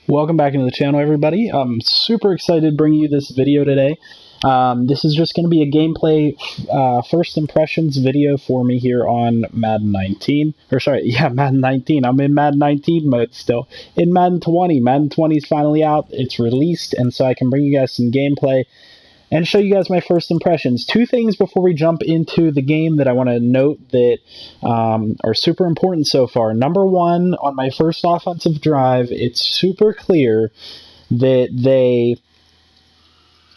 Welcome back into the channel, everybody. I'm super excited to bring you this video today. This is just going to be a gameplay first impressions video for me here on Madden 19. Or sorry, yeah, Madden 19. I'm in Madden 19 mode still. In Madden 20. Madden 20 is finally out. It's released, and so I can bring you guys some gameplay and show you guys my first impressions. Two things before we jump into the game that I want to note that are super important so far. Number one, on my first offensive drive, it's super clear that they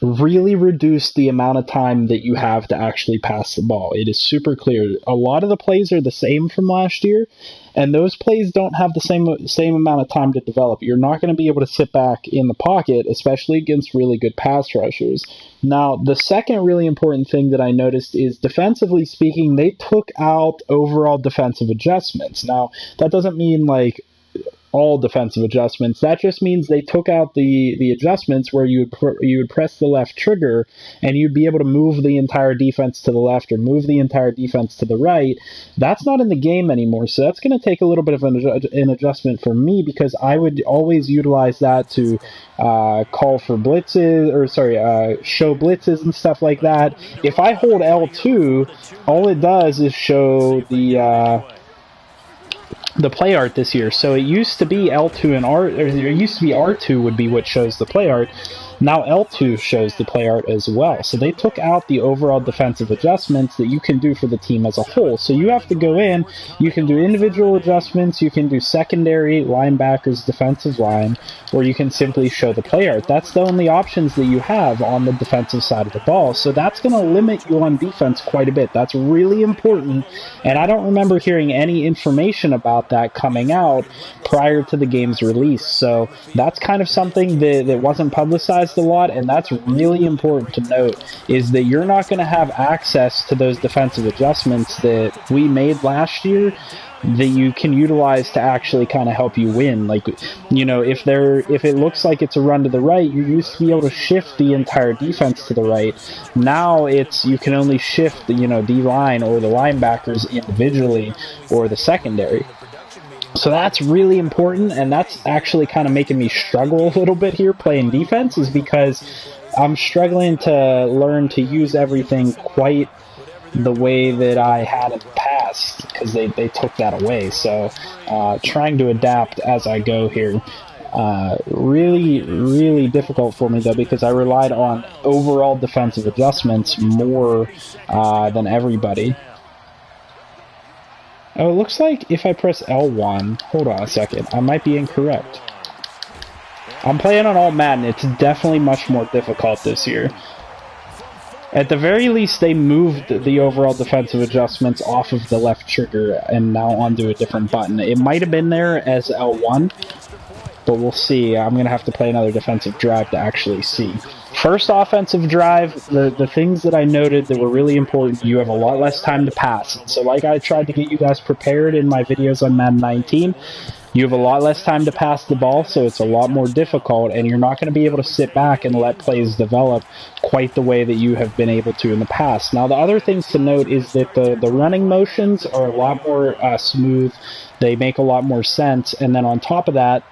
really reduced the amount of time that you have to actually pass the ball. It is super clear. A lot of the plays are the same from last year, and those plays don't have the same amount of time to develop. You're not going to be able to sit back in the pocket, especially against really good pass rushers. Now, the second really important thing that I noticed is, defensively speaking, they took out overall defensive adjustments. Now, that doesn't mean like all defensive adjustments. That just means they took out the adjustments where you would press the left trigger and you'd be able to move the entire defense to the left or move the entire defense to the right. That's not in the game anymore, so that's going to take a little bit of an adjustment for me, because I would always utilize that to call for blitzes, or show blitzes and stuff like that. If I hold L2, all it does is show the play art this year. So it used to be L2 and R, or it used to be R2 would be what shows the play art. Now L2 shows the play art as well. So they took out the overall defensive adjustments that you can do for the team as a whole. So you have to go in, you can do individual adjustments, you can do secondary, linebackers, defensive line, or you can simply show the play art. That's the only options that you have on the defensive side of the ball. So that's going to limit you on defense quite a bit. That's really important, and I don't remember hearing any information about that coming out prior to the game's release. So that's kind of something that wasn't publicized a lot, and that's really important to note, is that you're not going to have access to those defensive adjustments that we made last year that you can utilize to actually kind of help you win. Like, you know, if it looks like it's a run to the right, you used to be able to shift the entire defense to the right. Now you can only shift the, D-line or the linebackers individually, or the secondary. So that's really important, and that's actually kind of making me struggle a little bit here playing defense, is because I'm struggling to learn to use everything quite the way that I had in the past, because they took that away. So trying to adapt as I go here. Really, really difficult for me, though, because I relied on overall defensive adjustments more than everybody. Oh, it looks like if I press L1, hold on a second, I might be incorrect. I'm playing on all Madden. It's definitely much more difficult this year. At the very least, they moved the overall defensive adjustments off of the left trigger and now onto a different button. It might have been there as L1, but we'll see. I'm going to have to play another defensive drive to actually see. First offensive drive, the things that I noted that were really important: you have a lot less time to pass. So like I tried to get you guys prepared in my videos on Madden 19, you have a lot less time to pass the ball, so it's a lot more difficult, and you're not going to be able to sit back and let plays develop quite the way that you have been able to in the past. Now, the other things to note is that the running motions are a lot more smooth. They make a lot more sense, and then on top of that,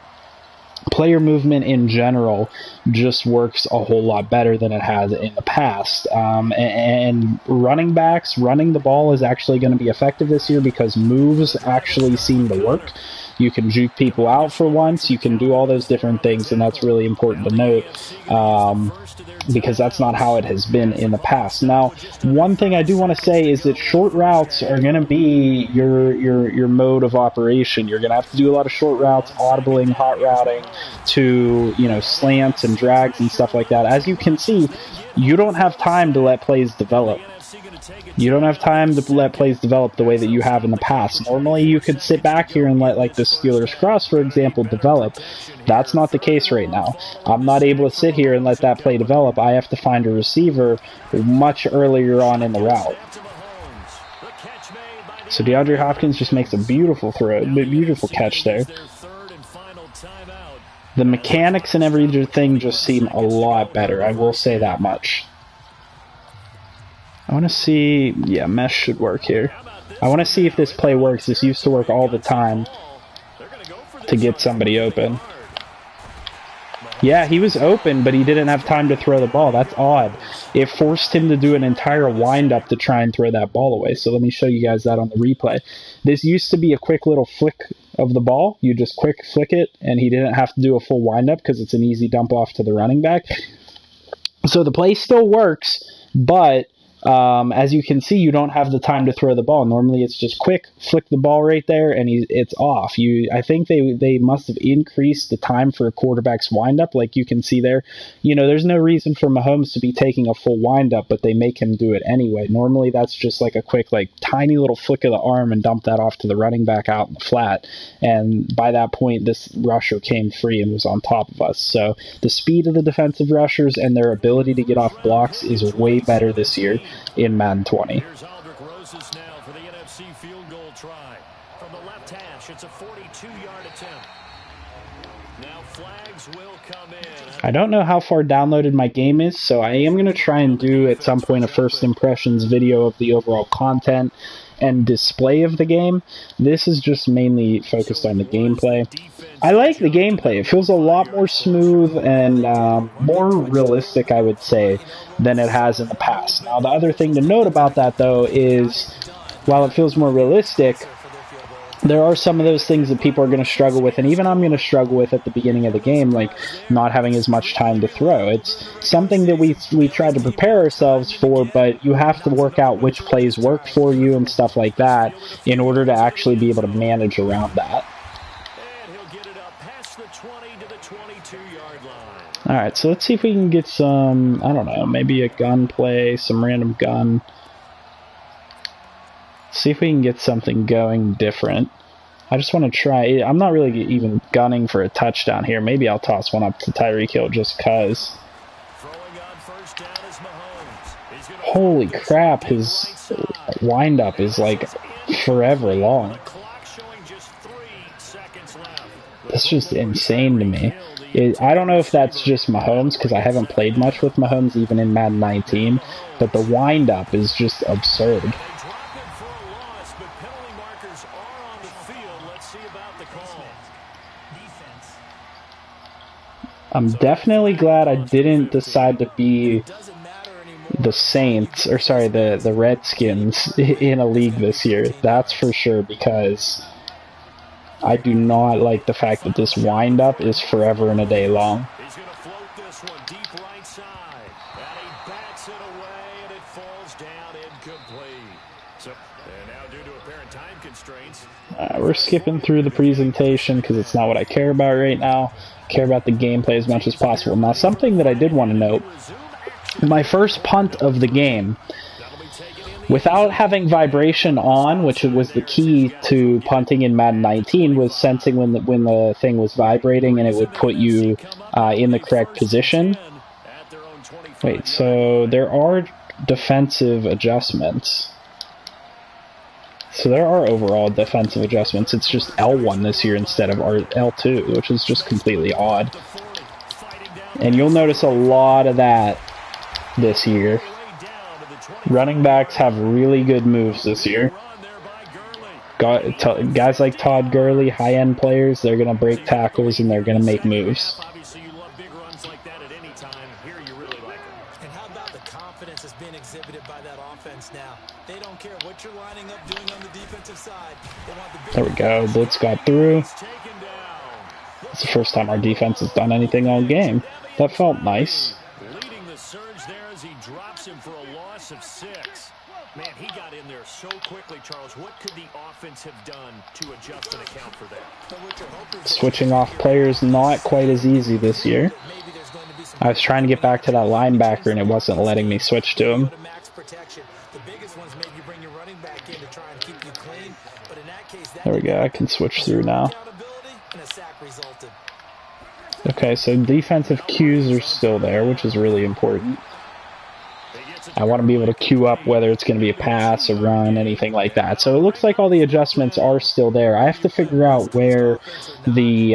player movement in general just works a whole lot better than it has in the past. And running backs, running the ball is actually going to be effective this year, because moves actually seem to work. You can juke people out for once. You can do all those different things, and that's really important to note, because that's not how it has been in the past. Now, one thing I do want to say is that short routes are going to be your mode of operation. You're going to have to do a lot of short routes, audibling, hot routing to, slants and drags and stuff like that. As you can see, you don't have time to let plays develop. You don't have time to let plays develop the way that you have in the past. Normally, you could sit back here and let, like, the Steelers cross, for example, develop. That's not the case right now. I'm not able to sit here and let that play develop. I have to find a receiver much earlier on in the route. So DeAndre Hopkins just makes a beautiful throw, beautiful catch there. The mechanics and everything just seem a lot better, I will say that much. I want to see, yeah, mesh should work here. I want to see if this play works. This used to work all the time to get somebody open. Yeah, he was open, but he didn't have time to throw the ball. That's odd. It forced him to do an entire windup to try and throw that ball away. So let me show you guys that on the replay. This used to be a quick little flick of the ball. You just quick flick it, and he didn't have to do a full windup because it's an easy dump off to the running back. So the play still works, but as you can see, you don't have the time to throw the ball. Normally, it's just quick, flick the ball right there, and it's off. I think they must have increased the time for a quarterback's windup, like you can see there. There's no reason for Mahomes to be taking a full windup, but they make him do it anyway. Normally, that's just like a quick, like tiny little flick of the arm and dump that off to the running back out in the flat. And by that point, this rusher came free and was on top of us. So the speed of the defensive rushers and their ability to get off blocks is way better this year in Madden 20. Here's Aldrich Roses now for the NFC field goal try. From the left hash, it's a 42-yard attempt. Now flags will come in. I don't know how far downloaded my game is, so I am going to try and do at some point a first impressions video of the overall content and display of the game. This is just mainly focused on the gameplay. I like the gameplay. It feels a lot more smooth and more realistic, I would say, than it has in the past. Now, the other thing to note about that, though, is while it feels more realistic, there are some of those things that people are going to struggle with, and even I'm going to struggle with at the beginning of the game, like not having as much time to throw. It's something that we try to prepare ourselves for, but you have to work out which plays work for you and stuff like that in order to actually be able to manage around that. And he'll get it up past the 20 to the 22-yard line. Alright, so let's see if we can get some, I don't know, maybe a gun play, some random gun. See if we can get something going different. I just want to try. I'm not really even gunning for a touchdown here. Maybe I'll toss one up to Tyreek Hill just because. Holy crap, his windup is like forever long. That's just insane to me. I don't know if that's just Mahomes, because I haven't played much with Mahomes even in Madden 19, but the windup is just absurd. I'm definitely glad I didn't decide to be the Saints, or sorry, the Redskins in a league this year. That's for sure, because I do not like the fact that this windup is forever and a day long. He's going to float this one deep right side. And he bats it away, and it falls down incomplete. So, and now due to apparent time constraints. We're skipping through the presentation because it's not what I care about right now. I care about the gameplay as much as possible. Now, something that I did want to note, my first punt of the game, without having vibration on, which was the key to punting in Madden 19, was sensing when the thing was vibrating, and it would put you in the correct position. Wait, so there are defensive adjustments. So there are overall defensive adjustments. It's just L1 this year instead of L2, which is just completely odd. And you'll notice a lot of that this year. Running backs have really good moves this year. Guys like Todd Gurley, high-end players, they're going to break tackles and they're going to make moves. Obviously, you love big runs like that at any time. Here, you really like them. And how about the confidence that's being exhibited by that offense now? They don't care what you're lining up doing on the defensive side. They want the big. There we go. Blitz got through. It's the first time our defense has done anything all game. That felt nice. Leading the surge there as he drops him for a loss of 6. Man, he got in there so quickly, Charles. What could the offense have done to adjust and account for that? Switching off players not quite as easy this year. I was trying to get back to that linebacker and it wasn't letting me switch to him. There we go, I can switch through now. Okay, so defensive cues are still there, which is really important. I want to be able to queue up whether it's going to be a pass, a run, anything like that. So it looks like all the adjustments are still there. I have to figure out where the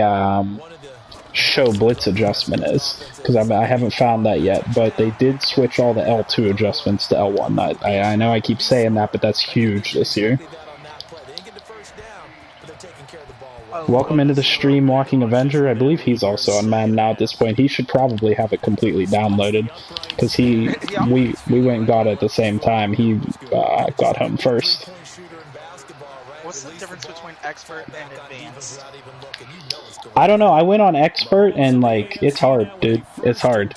show blitz adjustment is, because I haven't found that yet. But they did switch all the L2 adjustments to L1. I know I keep saying that, but that's huge this year. Welcome into the stream, Walking Avenger. I believe he's also on Madden now at this point. He should probably have it completely downloaded, because we went and got it at the same time. He got home first. What's the difference between expert and advanced? I don't know. I went on expert and like it's hard, dude. It's hard.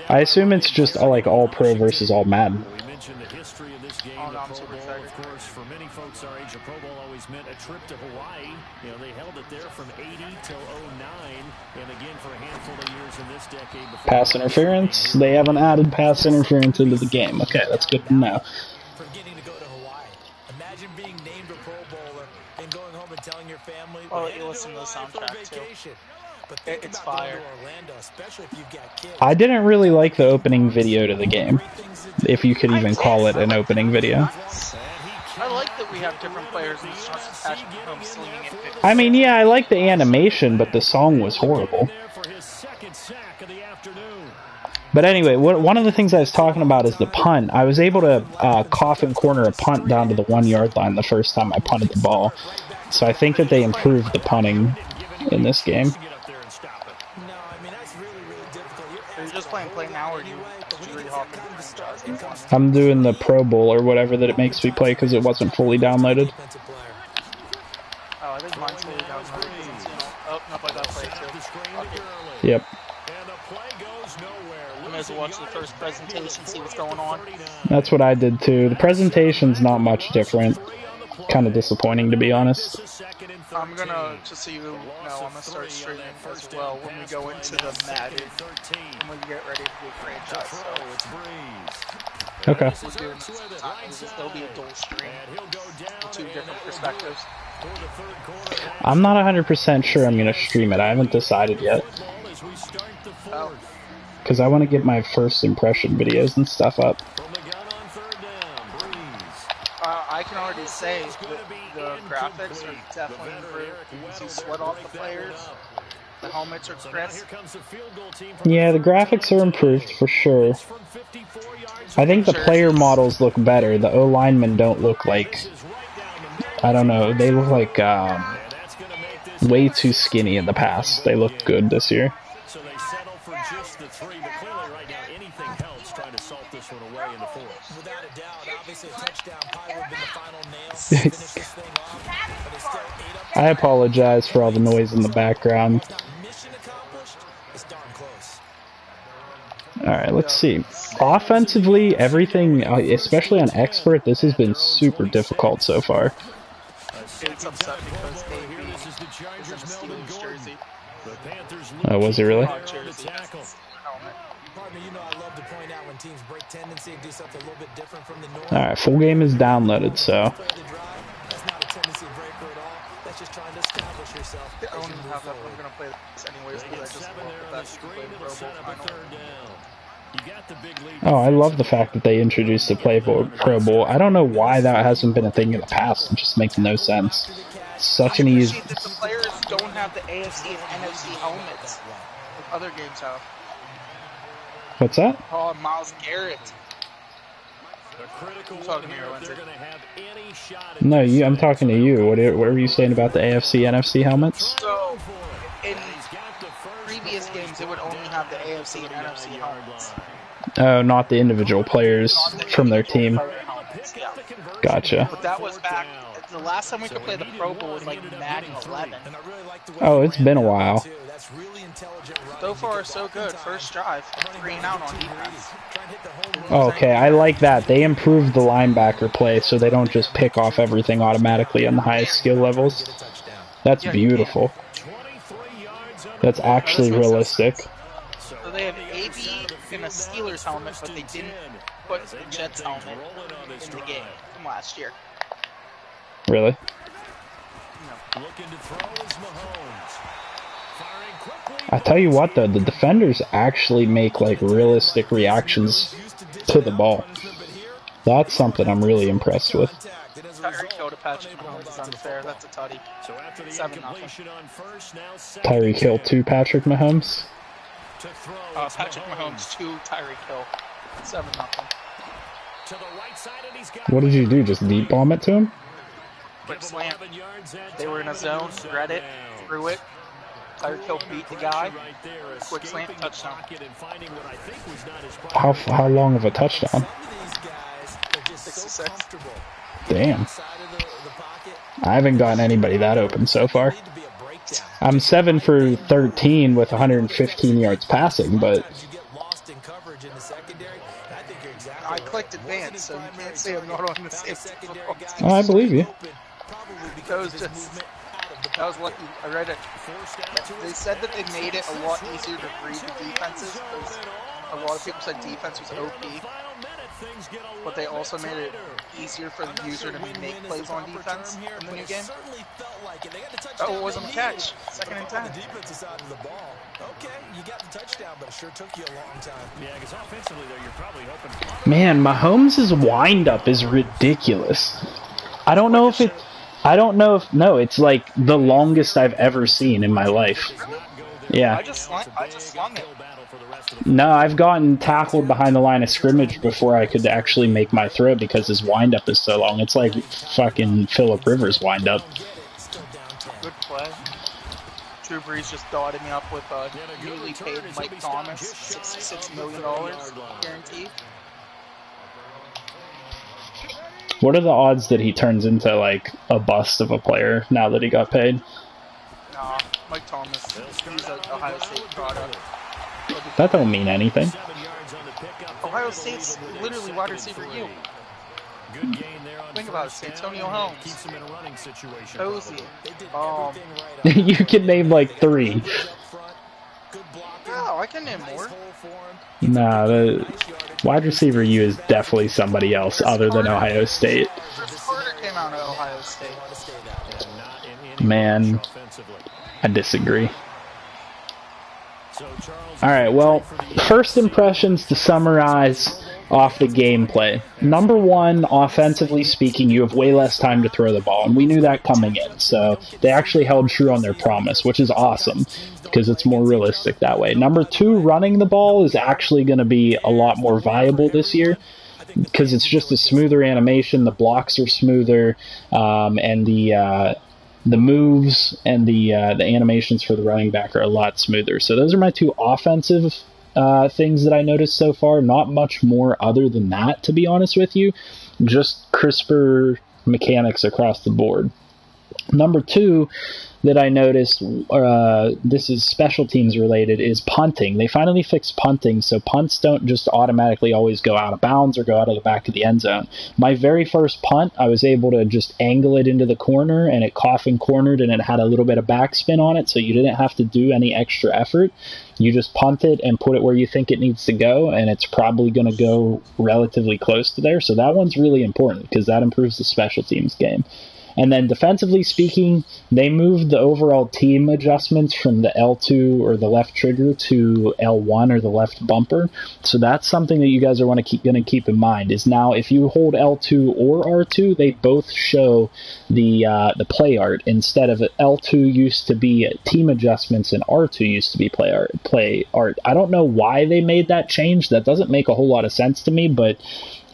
I assume it's just like all pro versus all Madden. We mentioned the history of this game. Oh, no, I'm super excited. Of course, for many folks our age, a Pro Bowl always meant a trip to Hawaii. You know, they held it there from 80 till 09, and again for a handful of years in this decade. Pass interference. They haven't added pass interference into the game. Okay, that's good to know. For getting to go to Hawaii. Imagine being named a Pro Bowler and going home and telling your family, Oh, you listen to the soundtrack too. But It's fire. Orlando, especially if you've got kids. I didn't really like the opening video to the game, if you could even call it an opening video. I like that we have different players and it's not just Patrick Mahomes slinging it 50. I mean, yeah, I like the animation, but the song was horrible. But anyway, one of the things I was talking about is the punt. I was able to coffin corner a punt down to the 1 yard line the first time I punted the ball. So I think that they improved the punting in this game. Are you just playing play now, or you really hopping into I'm doing the Pro Bowl or whatever that it makes me play because it wasn't fully downloaded. Oh, I think mine's fully downloaded. Oh, nope, I got play too. Okay. Yep. I may as well watch the first presentation, see what's going on. That's what I did too. The presentation's not much different. Kind of disappointing, to be honest. I'm gonna, just so you know, I'm gonna start streaming as well when we go into the Madden, and we get ready to do franchise, so. Okay. We're doing this, there'll be a dual stream with two different perspectives. I'm not 100% sure I'm going to stream it. I haven't decided yet. Oh. Because I want to get my first impression videos and stuff up. I can already say that the graphics are definitely improved. You can see sweat off the players. The helmets are crisp. Yeah, the graphics are improved for sure. I think the player models look better. The O-linemen don't look like... I don't know. They look like way too skinny in the past. They look good this year. So they settle for just the three, but clearly right now anything helps trying to salt this one away in the fourth. Without a doubt, obviously a touchdown probably would have been the final nail to finish this thing off, but it's still 8 up. I apologize for all the noise in the background. Mission accomplished. It's darn close. Alright, let's see. Offensively, everything, especially on Expert, this has been super difficult so far. It's upset because AB is in a Steelers jersey. Was it really? Jersey. Partner, you know I love to point out when teams break tendency and do something a little bit different from the norm. Alright, full game is downloaded, so... That's not a tendency breaker at all. That's just trying to establish yourself. I don't even have that. I'm going to play this anyways because I just love the fact that you play the Pro Bowl final. Oh, I love the fact that they introduced the Pro Bowl. I don't know why that hasn't been a thing in the past. It just makes no sense. Such an easy... that the players don't have the AFC and NFC helmets like other games have. What's that? Oh, Myles Garrett. I'm talking to you, Lindsay. No, I'm talking to you. What were you saying about the AFC, NFC helmets? So, in previous games, it would only have the AFC and NFC helmets. Oh, not the individual players from their team. Yeah. Gotcha. But that was back. The last time we could play the Pro Bowl was like Madden 11. Oh, it's been a while. So far, so good. First drive, 3 and out on defense. Oh, okay, I like that. They improved the linebacker play so they don't just pick off everything automatically on the highest skill levels. That's beautiful. That's actually realistic. So they have AB in a Steelers helmet, but they didn't put the Jets helmet in the game from last year. Really? I tell you what though, the defenders actually make like realistic reactions to the ball. That's something I'm really impressed with. Tyreek Hill to Patrick Mahomes is unfair. That's a tutty. 7-0. Tyreek Hill to Patrick Mahomes. Patrick Mahomes to Tyreek Hill. 7-0. To the right side, and he's got What did you do? Just deep bomb it to him? Quick slant. They were in a zone, read it, threw it. Tyreek Hill beat the guy. Quick slant, touchdown. How long of a touchdown? 66. Damn. I haven't gotten anybody that open so far. I'm 7 for 13 with 115 yards passing, but I clicked advance, so you can't say I'm not on the same difficulty. oh, I believe you. That was lucky. I read it. They said that they made it a lot easier to read the defenses because a lot of people said defense was OP, but they also made it easier for the user to make plays on defense in the new game. Oh, it wasn't a catch. 2nd and 10. Okay, you got the touchdown, but it sure took you a long time. Yeah, because offensively, though, you're probably hoping. Man, Mahomes' wind-up is ridiculous. I don't know if it... No, it's like the longest I've ever seen in my life. Yeah. I just slung it. No, I've gotten tackled behind the line of scrimmage before I could actually make my throw because his wind-up is so long. It's like fucking Phillip Rivers' wind-up. Good play. Drew Brees just dotted me up with a newly paid Mike Thomas, $66 million guaranteed. What are the odds that he turns into, like, a bust of a player now that he got paid? Nah, Mike Thomas, he's an Ohio State product. That don't mean anything. Ohio State's literally wide receiver you. Think about it, Antonio Holmes, Posey. You can name, like, 3. No, I can name more. Nah, the wide receiver U is definitely somebody else other than Ohio State. Chris Carter came out of Ohio State. Man, I disagree. Alright, well, first impressions to summarize off the gameplay. Number 1, offensively speaking, you have way less time to throw the ball, and we knew that coming in, so they actually held true on their promise, which is awesome, because it's more realistic that way. Number 2, running the ball is actually going to be a lot more viable this year, because it's just a smoother animation, the blocks are smoother, and the moves and the animations for the running back are a lot smoother. So those are my 2 offensive things that I noticed so far. Not much more other than that, to be honest with you. Just crisper mechanics across the board. Number 2 that I noticed, this is special teams related, is punting. They finally fixed punting, so punts don't just automatically always go out of bounds or go out of the back of the end zone. My very first punt, I was able to just angle it into the corner, and it coffin cornered, and it had a little bit of backspin on it, so you didn't have to do any extra effort. You just punt it and put it where you think it needs to go, and it's probably going to go relatively close to there. So that one's really important because that improves the special teams game. And then defensively speaking, they moved the overall team adjustments from the L2 or the left trigger to L1 or the left bumper. So that's something that you guys are going to keep in mind. Is now if you hold L2 or R2, they both show the play art instead of L2 used to be team adjustments and R2 used to be play art. I don't know why they made that change. That doesn't make a whole lot of sense to me, but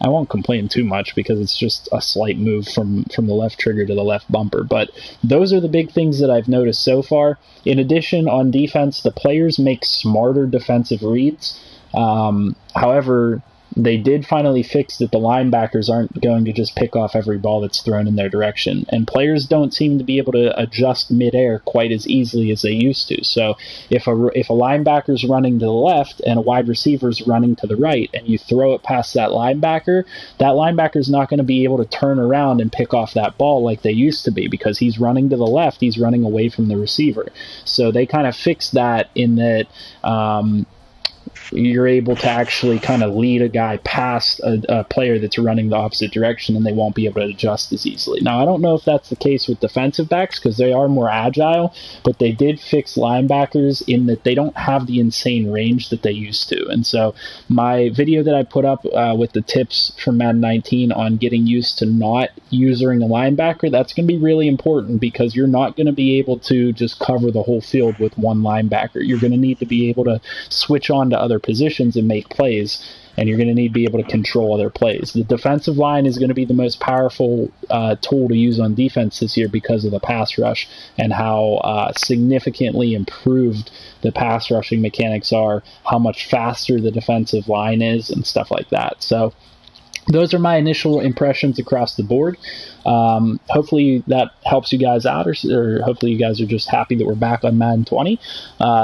I won't complain too much because it's just a slight move from the left trigger to the left bumper. But those are the big things that I've noticed so far. In addition, on defense, the players make smarter defensive reads. However, they did finally fix that the linebackers aren't going to just pick off every ball that's thrown in their direction. And players don't seem to be able to adjust midair quite as easily as they used to. So if a linebacker's running to the left and a wide receiver's running to the right and you throw it past that linebacker's not going to be able to turn around and pick off that ball like they used to be because he's running to the left, he's running away from the receiver. So they kind of fixed that in that you're able to actually kind of lead a guy past a player that's running the opposite direction and they won't be able to adjust as easily. Now, I don't know if that's the case with defensive backs because they are more agile, but they did fix linebackers in that they don't have the insane range that they used to. And so my video that I put up with the tips from Madden 19 on getting used to not using a linebacker, that's going to be really important because you're not going to be able to just cover the whole field with one linebacker. You're going to need to be able to switch on to other their positions and make plays, and you're going to need to be able to control other plays. The defensive line is going to be the most powerful tool to use on defense this year because of the pass rush and how significantly improved the pass rushing mechanics are, how much faster the defensive line is, and stuff like that. So those are my initial impressions across the board. Hopefully that helps you guys out, or hopefully you guys are just happy that we're back on Madden 20.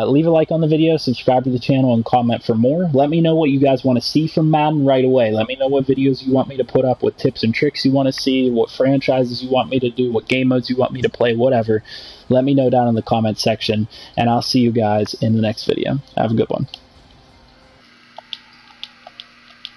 Leave a like on the video, subscribe to the channel, and comment for more. Let me know what you guys want to see from Madden right away. Let me know what videos you want me to put up, what tips and tricks you want to see, what franchises you want me to do, what game modes you want me to play, whatever. Let me know down in the comment section, and I'll see you guys in the next video. Have a good one.